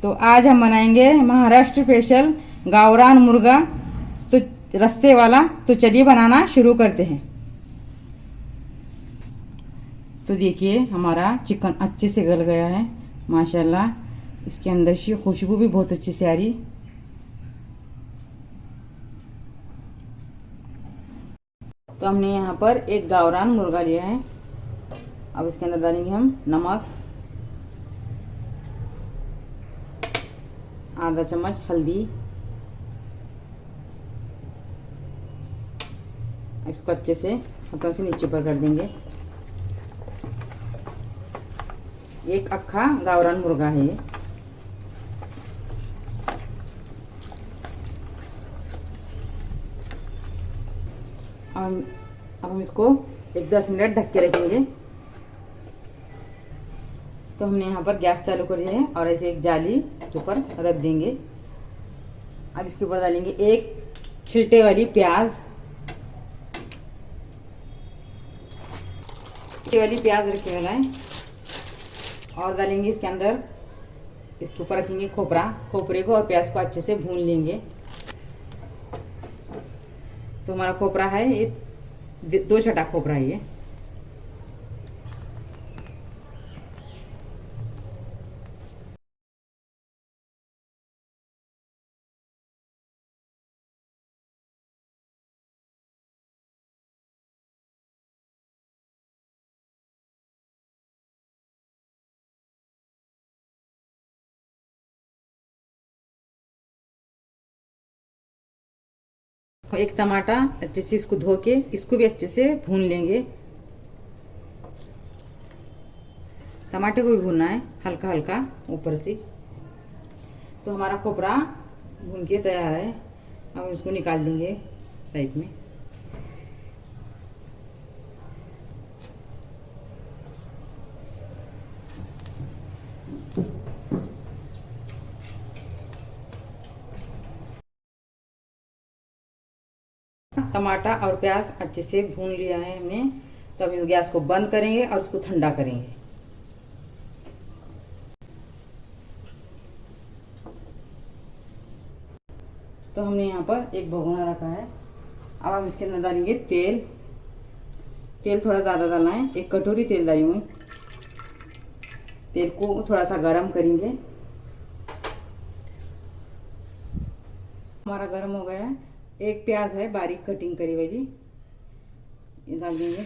तो आज हम बनाएंगे महाराष्ट्र स्पेशल गावरान मुर्गा, तो रस्से वाला। तो चलिए बनाना शुरू करते हैं। तो देखिए हमारा चिकन अच्छे से गल गया है माशाल्लाह। इसके अंदर से खुशबू भी बहुत अच्छी से आ रही। तो हमने यहाँ पर एक गावरान मुर्गा लिया है। अब इसके अंदर डालेंगे हम नमक, आधा चम्मच हल्दी। इसको अच्छे से हाथों से नीचे ऊपर कर देंगे। एक अक्खा गावरान मुर्गा है ये। अब हम इसको एक 10 मिनट ढक के रखेंगे। तो हमने यहाँ पर गैस चालू कर दिया है और ऐसे एक जाली के ऊपर रख देंगे। अब इसके ऊपर डालेंगे एक छिलटे वाली प्याज। छिलटे वाली प्याज रखे वाला है। और डालेंगे इसके अंदर, इसके ऊपर रखेंगे खोपरे को और प्याज को अच्छे से भून लेंगे। तो हमारा खोपरा है ये 2 छटा खोपरा है ये। एक टमाटर अच्छे से इसको धो के इसको भी अच्छे से भून लेंगे। टमाटे को भी भूनना है हल्का हल्का ऊपर से। तो हमारा खोपरा भून के तैयार है। अब इसको निकाल देंगे साइड में। टमाटर और प्याज अच्छे से भून लिया है हमने। तो अभी गैस को बंद करेंगे और उसको ठंडा करेंगे। तो हमने यहाँ पर एक भगोना रखा है। अब हम इसके अंदर डालेंगे तेल। तेल थोड़ा ज़्यादा डालना है, 1 कटोरी तेल डाली हूँ। तेल को थोड़ा सा गरम करेंगे। हमारा गरम हो गया है। एक प्याज है बारीक कटिंग करी वाली, ये डाल देंगे।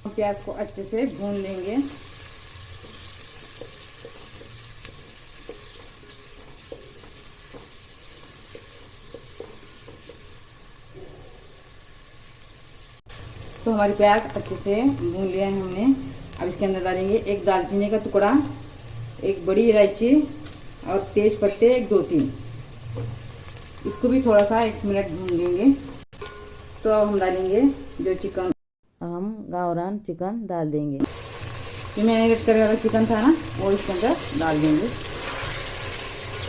प्याज को अच्छे से भून लेंगे। तो हमारी प्याज अच्छे से भून लिया है हमने। अब इसके अंदर डालेंगे एक दालचीनी का टुकड़ा, एक बड़ी इलायची और तेज पत्ते 1-2-3। इसको भी थोड़ा सा 1 मिनट भून लेंगे। तो अब हम डालेंगे जो चिकन, हम गावरान चिकन डाल देंगे। जो मैरिनेट करे वाला चिकन था ना, वो इसके अंदर डाल देंगे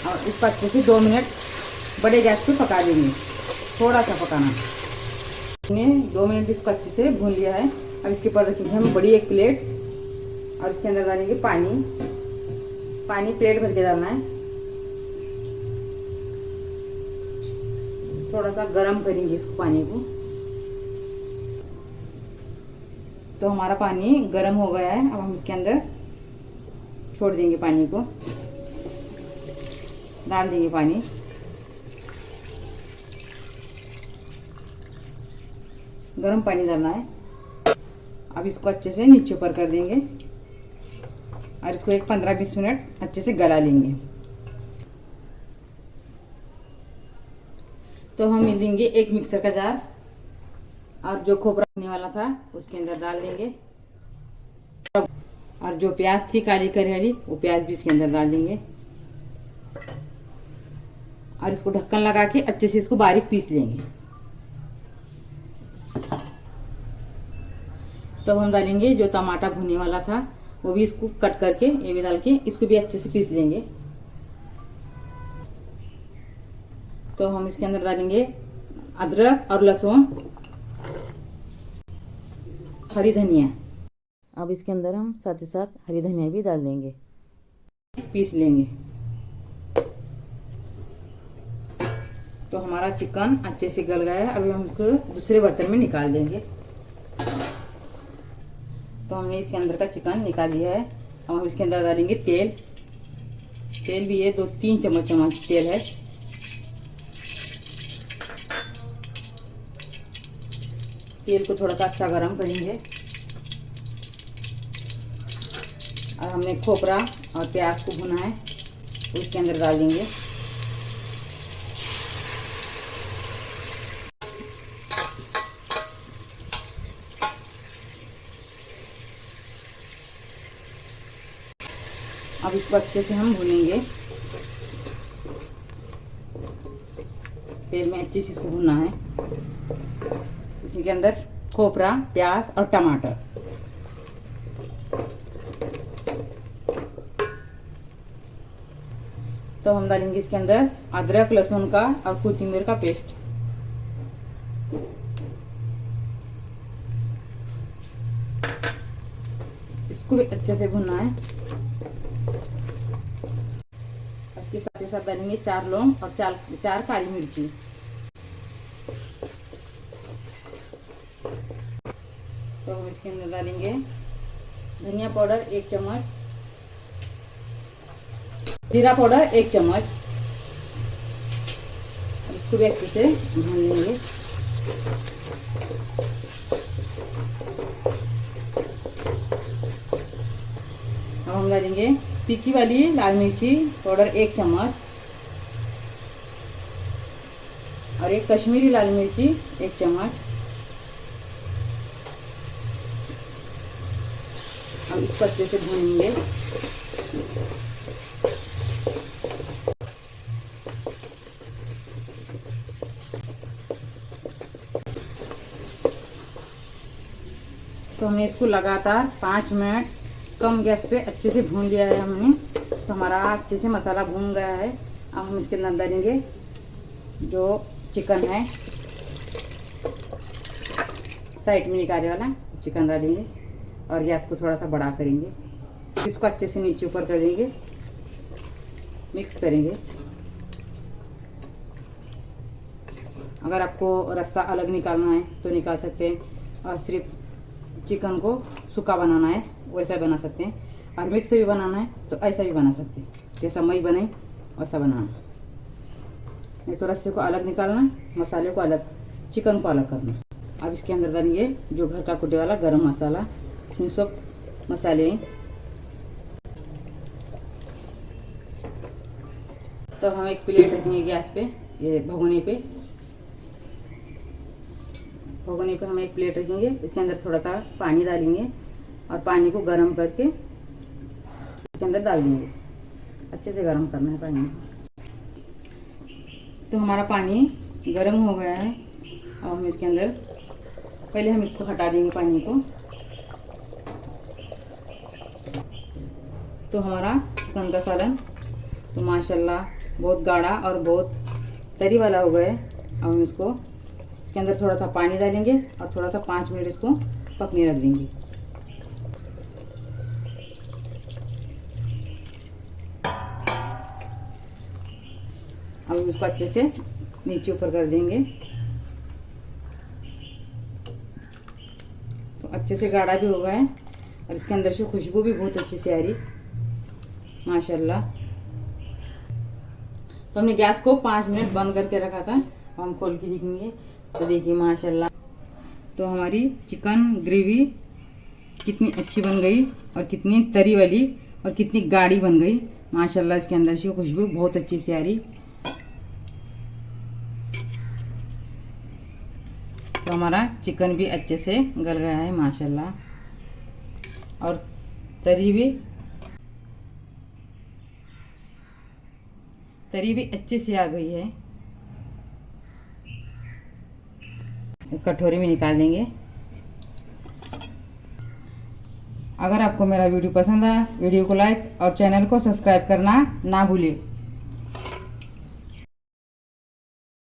और इसको अच्छे से 2 मिनट बड़े गैस पे पका देंगे। थोड़ा सा पकाना। हमने 2 मिनट इसको अच्छे से भून लिया है। अब इसके ऊपर रखेंगे हम बड़ी एक प्लेट और इसके अंदर डालेंगे पानी प्लेट भर के डालना है। थोड़ा सा गरम करेंगे इसको पानी को। तो हमारा पानी गरम हो गया है। अब हम इसके अंदर छोड़ देंगे पानी को, डाल देंगे पानी। गरम पानी डालना है। अब इसको अच्छे से नीचे ऊपर कर देंगे और इसको एक 15-20 मिनट अच्छे से गला लेंगे। तो हम लेंगे एक मिक्सर का जार और जो खोपरा रखने वाला था उसके अंदर डाल देंगे। और जो प्याज थी काली करी वाली, वो प्याज भी इसके अंदर डाल देंगे और इसको ढक्कन लगा के अच्छे से इसको बारीक पीस लेंगे। तो हम डालेंगे जो टमाटर भुने वाला था, वो भी इसको कट करके ये भी डाल के इसको भी अच्छे से पीस लेंगे। तो हम इसके अंदर डालेंगे अदरक और लहसुन, हरी धनिया। अब इसके अंदर हम साथ ही साथ हरी धनिया भी डाल देंगे, पीस लेंगे। तो हमारा चिकन अच्छे से गल गया है। अभी हम इसको दूसरे बर्तन में निकाल देंगे। तो हमने इसके अंदर का चिकन निकाल लिया है। अब हम इसके अंदर डालेंगे तेल। तेल भी ये 2-3 चम्मच तेल है। तेल को थोड़ा सा अच्छा गरम करेंगे। और हमने खोपरा और प्याज को भुना है, तो इसके अंदर डाल देंगे। अब इसको अच्छे से हम भूनेंगे। तेल में अच्छे से इसको भुनना है। इसके अंदर खोपरा, प्याज और टमाटर। तो हम डालेंगे इसके अंदर अदरक, लहसुन का और कोथिमीर का पेस्ट। इसको भी अच्छे से भुनना है। इसके साथ ही साथ डालेंगे 4 लौंग और 4 काली मिर्ची। तो हम इसके अंदर डालेंगे धनिया पाउडर 1 चम्मच, जीरा पाउडर 1 चम्मच। अब इसको भी अच्छे से भून लेंगे। अब हम डालेंगे तीखी वाली लाल मिर्ची पाउडर 1 चम्मच और एक कश्मीरी लाल मिर्ची 1 चम्मच। अब इसको अच्छे से भूनेंगे। तो हमने इसको लगातार 5 मिनट कम गैस पे अच्छे से भून लिया है हमने। तो हमारा अच्छे से मसाला भून गया है। अब हम इसके अंदर डालेंगे जो चिकन है, साइड में निकाले वाला चिकन डालेंगे और गैस को थोड़ा सा बड़ा करेंगे। इसको अच्छे से नीचे ऊपर कर देंगे, मिक्स करेंगे। अगर आपको रस्सा अलग निकालना है तो निकाल सकते हैं, और सिर्फ चिकन को सूखा बनाना है वैसा बना सकते हैं, और मिक्स भी बनाना है तो ऐसा भी बना सकते हैं। जैसा मई बने वैसा बनाना, नहीं तो रस्से को अलग निकालना, मसाले को अलग, चिकन को अलग करना। अब इसके अंदर डालेंगे जो घर का कुटे वाला गरम मसाला, इसमें सब मसाले हैं। तो हम एक प्लेट रखेंगे गैस पे, ये भगोने पे हम एक प्लेट रखेंगे। इसके अंदर थोड़ा सा पानी डालेंगे और पानी को गर्म करके इसके अंदर डाल देंगे। अच्छे से गर्म करना है पानी। तो हमारा पानी गर्म हो गया है। अब हम इसके अंदर पहले हम इसको हटा देंगे पानी को। तो हमारा चिकन का सालन तो माशाल्लाह बहुत गाढ़ा और बहुत तरी वाला हो गया है। अब हम इसको इसके अंदर थोड़ा सा पानी डालेंगे और थोड़ा सा 5 मिनट इसको पकने रख देंगे। अब इसको अच्छे से नीचे ऊपर कर देंगे। तो अच्छे से गाढ़ा भी हो गया है और इसके अंदर से खुशबू भी बहुत अच्छी से आ रही माशाल्लाह। तो हमने गैस को 5 मिनट बंद करके रखा था। हम खोल के देखेंगे तो देखिए माशाल्लाह, तो हमारी चिकन ग्रेवी कितनी अच्छी बन गई और कितनी तरी वाली और कितनी गाढ़ी बन गई माशाल्लाह। इसके अंदर से खुशबू बहुत अच्छी से आ रही। तो हमारा चिकन भी अच्छे से गल गया है माशाल्लाह, और तरी भी अच्छे से आ गई है। कटोरी में निकाल देंगे। अगर आपको मेरा वीडियो पसंद आया, वीडियो को लाइक और चैनल को सब्सक्राइब करना ना भूलिए।